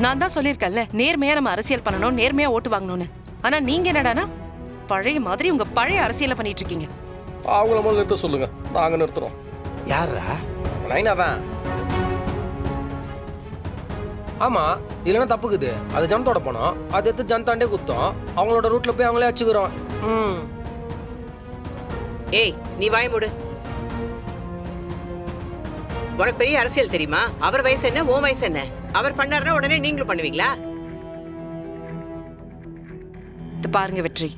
நான் தான் சொல்லியிருக்கேன்ல, நேர்மையா நம்ம அரசியல் பண்ணணும், நேர்மையா ஓட்டு வாங்கணும்னு. ஆனா நீங்க என்னடானா பழைய மாதிரி உங்க பழைய அரசியலை பண்ணிட்டு இருக்கீங்க. அவங்கள முதல்ல நிறுத்த சொல்லுங்க, நாங்க நிறுத்துறோம். யாரா? நைனா தான். ஆமா, இல்லைன்னா தப்புக்குது. அது ஜனத்தோட போனோம், அது எடுத்து ஜனத்தாண்டே குத்தோம். அவங்களோட ரூட்ல போய் அவங்களே அச்சுக்கிறோம். ஏய், நீ வாய் மூடு. உனக்கு பெரிய அரசியல் தெரியுமா? அவர் வயசு என்ன, உன் வயசு என்ன? அவர் பண்ணாருன்னா உடனே நீங்களும் பண்ணுவீங்களா? இது பாருங்க வெற்றி,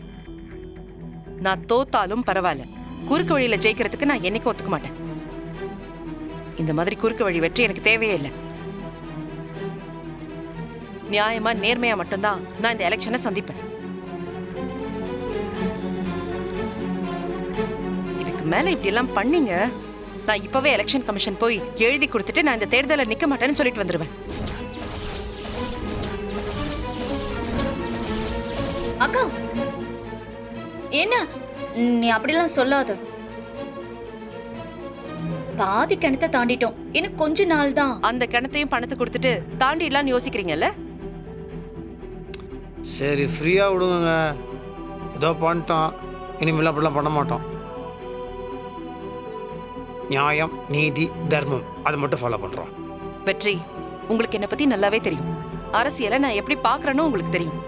நான் தோத்தாலும் பரவாயில்ல, குறுக்கு வழியில ஜெயிக்கிறதுக்கு நான் என்னைக்கும் ஒத்துக்க மாட்டேன். இந்த மாதிரி குறுக்கு வழி வெற்றி எனக்கு தேவையே இல்லை. நியாயமா நேர்மையா மட்டும்தான் நான் இந்த எலெக்ஷனை சந்திப்பேன். இதுக்கு மேல இப்படி எல்லாம் பண்ணீங்க, நான் இப்பவே எலெக்ஷன் கமிஷன் போய் எழுதி கொடுத்துட்டு நான் இந்த தேர்தலை நிக்க மாட்டேன்னு சொல்லிட்டு வந்துருவேன். அக்கா, என்ன நீ அப்படிலாம் சொல்லாத. பாதி கிணத்தை தாண்டிட்டோம், இன்னும் கொஞ்ச நாள் தான். அந்த கிணத்தையும் பணத்தை கொடுத்துட்டு தாண்டிடலாம்னு யோசிக்கிறீங்கல்ல? சரி, ஃப்ரீயா விடுங்க. ஏதோ பண்ணிட்டோம், இனிமேல் அப்படிலாம் பண்ண மாட்டோம். நியாயம், நீதி, தர்மம் அதை மட்டும் ஃபாலோ பண்றோம். வெற்றி, உங்களுக்கு என்ன பத்தி நல்லாவே தெரியும். அரசியலை நான் எப்படி பாக்குறேன்னு உங்களுக்கு தெரியும்.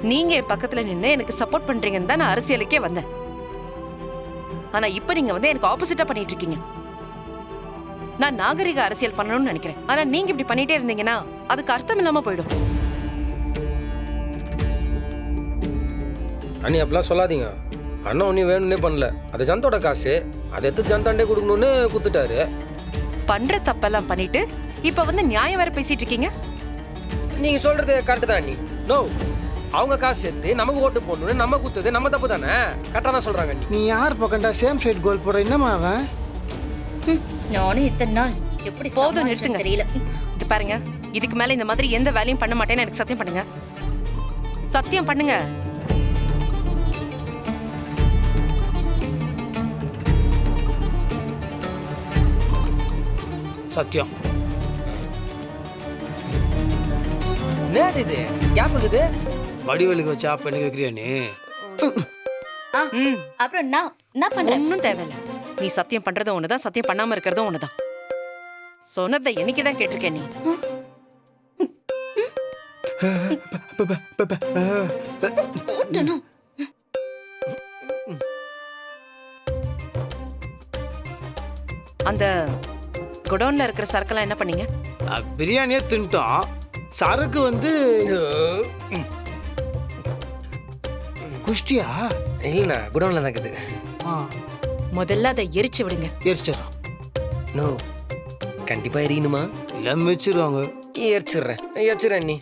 நீங்க என் பக்கத்துல நின்று எனக்கு சப்போர்ட் பண்றீங்கன்னு தான் நான் அரசியலுக்கே வந்தேன். ஆனா இப்ப நீங்க வந்து எனக்கு ஆப்போசிட்டா பண்ணிட்டு இருக்கீங்க. நான் நாகரிக அரசியல் பண்ணணும்னு நினைக்கிறேன், ஆனா நீங்க இப்படி பண்ணிட்டே இருந்தீங்கன்னா அதுக்கு அர்த்தம் இல்லாம போயிடும். அண்ணி அப்படிலாம் சொல்லாதீங்க. அண்ணன் ஒன்றும் வேணும்னே பண்ணல, அது ஜனத்தோட காசு, அதை எடுத்து ஜனத்தாண்டே கொடுக்கணும்னு குத்துட்டாரு. பண்ற தப்பெல்லாம் பண்ணிட்டு இப்ப வந்து நியாயம் வேற பேசிட்டு இருக்கீங்க. நீங்க சொல்றது கரெக்ட் தான் அண்ணி. நோ, அவங்க காசு எடுத்து நமக்கு ஓட்டு போடணும்னு நம்ம குத்துது நம்ம தப்பு தானே. கரெக்டாக தான் சொல்றாங்க அண்ணி. நீ யார் பக்கண்டா சேம் சைடு கோல் போடுற? என்னமா அவன்? நானும் இத்தனை நாள் எப்படி போதும், நிறுத்துங்க. தெரியல. இது பாருங்க, இதுக்கு மேல இந்த மாதிரி எந்த வேலையும் பண்ண மாட்டேன்னு எனக்கு சத்தியம் பண்ணுங்க. சத்தியம் பண்ணுங்க. சத்தியம். என்னது இது? ஞாபகது வடிவலுக்கு வச்சா பெண்ணுக்கு வைக்கிறியா நீ? அப்புறம் நான் பண்றேன். ஒன்னும் தேவையில்ல. நீ சத்தியம் பண்றதும் ஒண்ணுதான், சத்தியம் பண்ணாம இருக்கிறதும் ஒண்ணுதான். சொன்னதை என்னைக்குதான் கேட்டிருக்கேன் நீ. அந்த குடோன்ல இருக்கிற சரக்கெல்லாம் என்ன பண்ணீங்க? பிரியாணியே தின்ட்டோம். சரக்கு வந்து குஷ்டியா இல்லைண்ணா, குடோன்ல தான் இருக்குது. முதல்ல அதை எரிச்சு விடுங்க. எரிச்சிடறோம். நோ, கண்டிப்பா எரியணுமா? எல்லாம் வச்சிருவாங்க. எரிச்சிடுறேன் அண்ணி.